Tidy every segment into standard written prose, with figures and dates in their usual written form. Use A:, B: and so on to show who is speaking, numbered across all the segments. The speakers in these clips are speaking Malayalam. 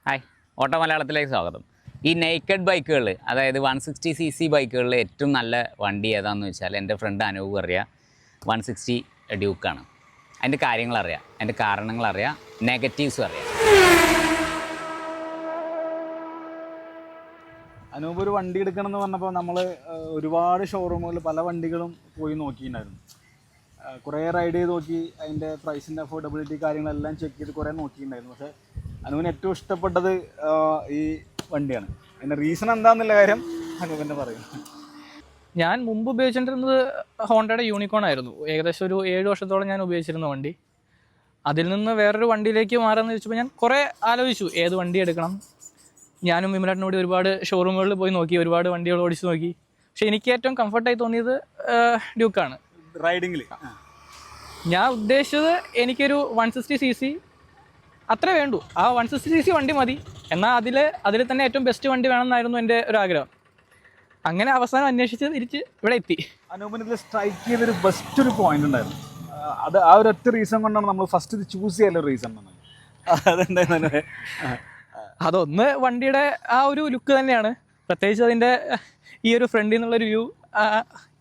A: ഹായ്, ഓട്ടോ മലയാളത്തിലേക്ക് സ്വാഗതം. ഈ നെയ്ക്കഡ് ബൈക്കുകൾ, അതായത് 160cc ബൈക്കുകളിൽ ഏറ്റവും നല്ല വണ്ടി ഏതാണെന്ന് വെച്ചാൽ എൻ്റെ ഫ്രണ്ട് അനൂപ് അറിയാം 160 ഡ്യൂക്കാണ്. അതിൻ്റെ കാര്യങ്ങളറിയാം, അതിൻ്റെ കാരണങ്ങളറിയാം, നെഗറ്റീവ്സും അറിയാം.
B: അനൂപ് ഒരു വണ്ടി എടുക്കണം എന്ന് പറഞ്ഞപ്പോൾ നമ്മൾ ഒരുപാട് ഷോറൂമുകളിൽ പല വണ്ടികളും പോയി നോക്കിയിട്ടുണ്ടായിരുന്നു. കുറേ റൈഡ് ചെയ്ത് നോക്കി, അതിൻ്റെ പ്രൈസിൻ്റെ അഫോർഡബിലിറ്റി കാര്യങ്ങളെല്ലാം ചെക്ക് ചെയ്ത് കുറേ നോക്കിയിട്ടുണ്ടായിരുന്നു. പക്ഷേ അനൂപിന് ഏറ്റവും ഇഷ്ടപ്പെട്ടത് ഈ വണ്ടിയാണ്. അതിൻ്റെ റീസൺ എന്താണെന്നുള്ള കാര്യം അനൂപിൻ്റെ പറയും.
C: ഞാൻ മുമ്പ് ഉപയോഗിച്ചിരുന്നത് ഹോണ്ടയുടെ യൂണിക്കോൺ ആയിരുന്നു. ഏകദേശം ഒരു 7 വർഷത്തോളം ഞാൻ ഉപയോഗിച്ചിരുന്ന വണ്ടി. അതിൽ നിന്ന് വേറൊരു വണ്ടിയിലേക്ക് മാറാമെന്ന് ചോദിച്ചപ്പോൾ ഞാൻ കുറേ ആലോചിച്ചു ഏത് വണ്ടി എടുക്കണം. ഞാനും വിമലാട്ടിനോട് ഒരുപാട് ഷോറൂമുകളിൽ പോയി നോക്കി, ഒരുപാട് വണ്ടികൾ ഓടിച്ച് നോക്കി. പക്ഷേ എനിക്ക് ഏറ്റവും കംഫർട്ടായി തോന്നിയത് ഡ്യൂക്കാണ്.
B: റൈഡിങ്ങിൽ
C: ഞാൻ ഉദ്ദേശിച്ചത് എനിക്കൊരു 160cc അത്രേ വേണ്ടൂ. ആ 160cc വണ്ടി മതി. എന്നാൽ അതിൽ തന്നെ ഏറ്റവും ബെസ്റ്റ് വണ്ടി വേണമെന്നായിരുന്നു എൻ്റെ ഒരു ആഗ്രഹം. അങ്ങനെ അവസാനം അന്വേഷിച്ച് തിരിച്ച് ഇവിടെ എത്തി.
B: അനൂപിന് ഇതിൽ സ്ട്രൈക്ക് ചെയ്തൊരു ബെസ്റ്റ് ഒരു പോയിന്റ് ഉണ്ടായിരുന്നു. അത് ആ ഒരു ഒറ്റ റീസൺ കൊണ്ടാണ് നമ്മൾ ഫസ്റ്റ് ഇത് ചൂസ് ചെയ്യാനുള്ള റീസൺ വന്നത്. അതെന്തായിരുന്നു?
C: അതൊന്ന് വണ്ടിയുടെ ആ ഒരു ലുക്ക് തന്നെയാണ്. പ്രത്യേകിച്ച് അതിൻ്റെ ഈ ഒരു ഫ്രണ്ടിൽ നിന്നുള്ളൊരു വ്യൂ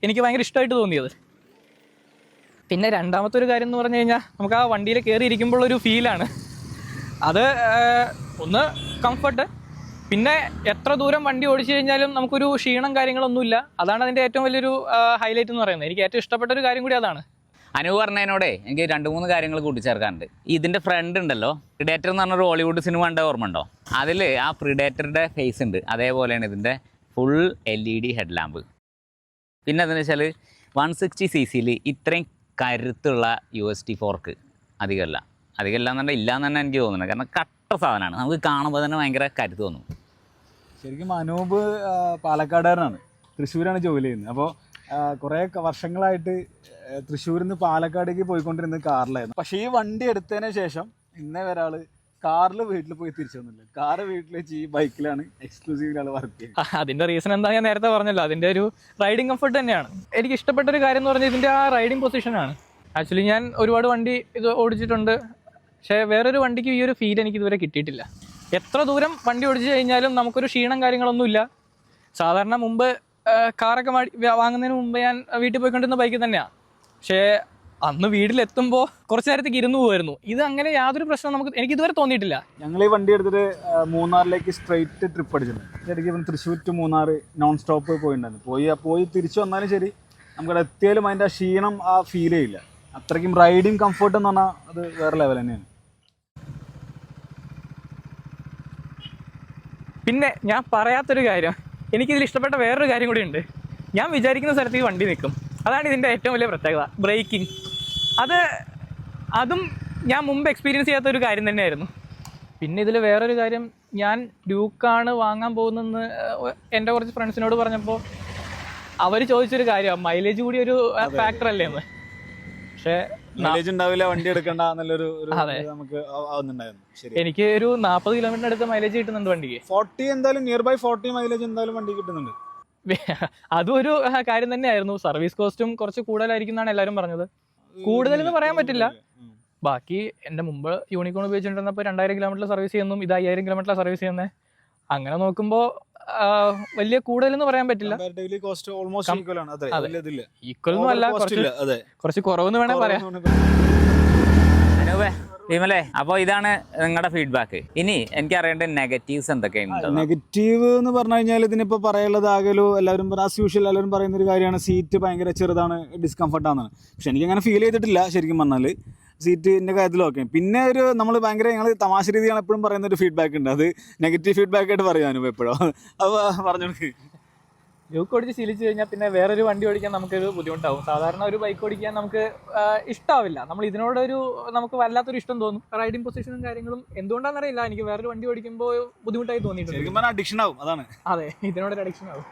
C: എനിക്ക് ഭയങ്കര ഇഷ്ടമായിട്ട് തോന്നിയത്. പിന്നെ രണ്ടാമത്തെ ഒരു കാര്യം എന്ന് പറഞ്ഞു കഴിഞ്ഞാൽ നമുക്ക് ആ വണ്ടിയിൽ കയറിയിരിക്കുമ്പോഴൊരു ഫീലാണ്. അത് ഒന്ന് കംഫർട്ട്, പിന്നെ എത്ര ദൂരം വണ്ടി ഓടിച്ചു കഴിഞ്ഞാലും നമുക്കൊരു ക്ഷീണം കാര്യങ്ങളൊന്നുമില്ല. അതാണ് അതിൻ്റെ ഏറ്റവും വലിയൊരു ഹൈലൈറ്റ് എന്ന് പറയുന്നത്. എനിക്ക് ഏറ്റവും ഇഷ്ടപ്പെട്ട ഒരു കാര്യം കൂടി അതാണ്.
A: അനൂപ് പറഞ്ഞതിനോടെ എനിക്ക് 2-3 കാര്യങ്ങൾ കൂട്ടിച്ചേർക്കാനുണ്ട്. ഇതിൻ്റെ ഫ്രണ്ട് ഉണ്ടല്ലോ, പ്രിഡേറ്റർ എന്ന് പറഞ്ഞൊരു ഹോളിവുഡ് സിനിമ കണ്ട ഓർമ്മ ഉണ്ടോ? അതിൽ ആ പ്രിഡേറ്ററുടെ ഫേസ് ഉണ്ട്, അതേപോലെയാണ് ഇതിൻ്റെ ഫുൾ LED ഹെഡ്. പിന്നെ അതെന്ന് വെച്ചാൽ 160cc ഇത്രയും കരുത്തുള്ള UST ഫോർക്ക് അധികമല്ല എന്നുണ്ടെങ്കിൽ ഇല്ലയെന്ന് തന്നെ എനിക്ക് തോന്നുന്നത്. കാരണം കട്ട സാധനമാണ്, നമുക്ക് കാണുമ്പോൾ തന്നെ ഭയങ്കര കരുത്ത് തോന്നും.
B: ശരിക്കും അനൂപ് പാലക്കാടുകാരനാണ്, തൃശ്ശൂരാണ് ജോലി ചെയ്യുന്നത്. അപ്പോൾ കുറേ വർഷങ്ങളായിട്ട് തൃശ്ശൂരിൽ നിന്ന് പാലക്കാടേക്ക് പോയിക്കൊണ്ടിരുന്നത് കാറിലായിരുന്നു. പക്ഷേ ഈ വണ്ടി എടുത്തതിന് ശേഷം ഇന്നേ ഒരാൾ കാറിൽ വീട്ടിൽ പോയി തിരിച്ചു വന്നില്ല. കാറ് വീട്ടിൽ വെച്ച് ഈ ബൈക്കിലാണ് എക്സ്ക്ലൂസീവ് ആൾ വർക്ക് ചെയ്യുന്നത്.
C: അതിൻ്റെ റീസൺ എന്താ ഞാൻ നേരത്തെ പറഞ്ഞല്ലോ, അതിൻ്റെ ഒരു റൈഡിങ് കംഫർട്ട് തന്നെയാണ്. എനിക്ക് ഇഷ്ടപ്പെട്ട ഒരു കാര്യം എന്ന് പറഞ്ഞാൽ ഇതിൻ്റെ ആ റൈഡിങ് പൊസിഷനാണ്. ആക്ച്വലി ഞാൻ ഒരുപാട് വണ്ടി ഇത് ഓടിച്ചിട്ടുണ്ട്, പക്ഷേ വേറൊരു വണ്ടിക്ക് ഈ ഒരു ഫീൽ എനിക്ക് ഇതുവരെ കിട്ടിയിട്ടില്ല. എത്ര ദൂരം വണ്ടി ഓടിച്ചു കഴിഞ്ഞാലും നമുക്കൊരു ക്ഷീണം കാര്യങ്ങളൊന്നുമില്ല. സാധാരണ മുമ്പ് കാറൊക്കെ വാങ്ങുന്നതിന് മുമ്പ് ഞാൻ വീട്ടിൽ പോയിക്കൊണ്ടിരുന്ന ബൈക്ക് തന്നെയാണ്. പക്ഷേ അന്ന് വീട്ടിലെത്തുമ്പോൾ കുറച്ച് നേരത്തേക്ക് ഇരുന്ന് പോകുമായിരുന്നു. ഇത് അങ്ങനെ യാതൊരു പ്രശ്നവും എനിക്ക് ഇതുവരെ തോന്നിയിട്ടില്ല.
B: ഞങ്ങൾ ഈ വണ്ടി എടുത്തിട്ട് മൂന്നാറിലേക്ക് സ്ട്രെയിറ്റ് ട്രിപ്പ് അടിച്ചിട്ടുണ്ട്. ശരിക്കും Thrissur to Munnar non stop പോയിട്ടുണ്ടായിരുന്നു. പോയി തിരിച്ചു വന്നാലും ശരി, നമുക്കവിടെ എത്തിയാലും അതിൻ്റെ ക്ഷീണം ഫീൽ ചെയ്യില്ല. അത്രയ്ക്കും റൈഡിങ് കംഫർട്ട് എന്ന് പറഞ്ഞാൽ അത് വേറെ ലെവൽ തന്നെയാണ്.
C: പിന്നെ ഞാൻ പറയാത്തൊരു കാര്യം, എനിക്കിതിൽ ഇഷ്ടപ്പെട്ട വേറൊരു കാര്യം കൂടി ഉണ്ട്. ഞാൻ വിചാരിക്കുന്ന സ്ഥലത്ത് ഈ വണ്ടി നിൽക്കും. അതാണ് ഇതിൻ്റെ ഏറ്റവും വലിയ പ്രത്യേകത, ബ്രേക്കിംഗ്. അതും ഞാൻ മുമ്പ് എക്സ്പീരിയൻസ് ചെയ്യാത്തൊരു കാര്യം തന്നെയായിരുന്നു. പിന്നെ ഇതിൽ വേറൊരു കാര്യം, ഞാൻ ഡ്യൂക്കാണ് വാങ്ങാൻ പോകുന്നതെന്ന് എൻ്റെ കുറച്ച് ഫ്രണ്ട്സിനോട് പറഞ്ഞപ്പോൾ അവർ ചോദിച്ചൊരു കാര്യമാണ്, മൈലേജ് കൂടി ഒരു ഫാക്ടർ അല്ലേ എന്ന്. പക്ഷേ
B: മൈലേജ് ഉണ്ടാവില്ല, വണ്ടി എടുക്കണ്ട എന്നുള്ളൊരു നമുക്ക്
C: എനിക്ക് ഒരു 40 കിലോമീറ്ററിന് അടുത്ത് മൈലേജ് കിട്ടുന്നുണ്ട് വണ്ടിക്ക്.
B: 40 എന്തായാലും നിയർ ബൈ 40 മൈലേജ് എന്തായാലും വണ്ടി കിട്ടുന്നുണ്ട്.
C: അതും ഒരു കാര്യം തന്നെയായിരുന്നു. സർവീസ് കോസ്റ്റും കുറച്ച് കൂടുതലായിരിക്കും എന്നാണ് എല്ലാവരും പറഞ്ഞത്. കൂടുതലെന്ന് പറയാൻ പറ്റില്ല. ബാക്കി എൻ്റെ മുമ്പ് യൂണിക്കോൺ ഉപയോഗിച്ചിട്ടുണ്ടപ്പോൾ 2000 കിലോമീറ്റർ സർവീസ് ചെയ്യുന്നു, ഇത് 5000 കിലോമീറ്റർ സർവീസ് ചെയ്യുന്നത്. അങ്ങനെ നോക്കുമ്പോൾ വലിയ കൂടുതലെന്ന് പറയാൻ പറ്റില്ല. ഈക്വൽ അല്ല, കുറച്ച് കുറവെന്ന് വേണേൽ പറയാം.
A: അനൂപേ, വിമലേ, അപ്പോൾ ഇതാണ് നിങ്ങളുടെ ഫീഡ്ബാക്ക്. ഇനി എനിക്കറിയേണ്ട നെഗറ്റീവ്സ് എന്തൊക്കെയുണ്ട്?
B: നെഗറ്റീവ് എന്ന് പറഞ്ഞു കഴിഞ്ഞാൽ ഇതിനിപ്പോൾ പറയുള്ളത് എല്ലാവരും ആസ് യൂഷ്വൽ എല്ലാവരും പറയുന്ന ഒരു കാര്യമാണ്, സീറ്റ് ഭയങ്കര ചെറുതാണ്, ഡിസ്കംഫർട്ടാണെന്നാണ്. പക്ഷെ എനിക്കങ്ങനെ ഫീൽ ചെയ്തിട്ടില്ല ശരിക്കും പറഞ്ഞാൽ സീറ്റിൻ്റെ കാര്യത്തിലൊക്കെ. പിന്നെ നമ്മൾ ഭയങ്കര ഞങ്ങൾ തമാശ രീതിയാണ് എപ്പോഴും പറയുന്ന ഒരു ഫീഡ്ബാക്ക് ഉണ്ട്, അത് നെഗറ്റീവ് ഫീഡ്ബാക്ക് ആയിട്ട് പറയാനും എപ്പോഴും. അപ്പോൾ പറഞ്ഞു
C: ഡ്യൂക്ക് ഓടിച്ച് ശീലിച്ചു കഴിഞ്ഞാൽ പിന്നെ വേറൊരു വണ്ടി ഓടിക്കാൻ നമുക്കൊരു ബുദ്ധിമുട്ടാവും. സാധാരണ ഒരു ബൈക്ക് ഓടിക്കാൻ നമുക്ക് ഇഷ്ടമാവില്ല. നമുക്ക് വല്ലാത്തൊരു ഇഷ്ടം തോന്നും. റൈഡിങ് പൊസിഷനും കാര്യങ്ങളും എന്തുകൊണ്ടാണെന്നറിയില്ല, എനിക്ക് വേറൊരു വണ്ടി ഓടിക്കുമ്പോൾ ബുദ്ധിമുട്ടായി തോന്നിയിട്ടുണ്ട്.
B: അഡിക്ഷൻ ആവും. അതാണ്,
C: അതെ, ഇതിനോടൊരു അഡിക്ഷൻ ആവും.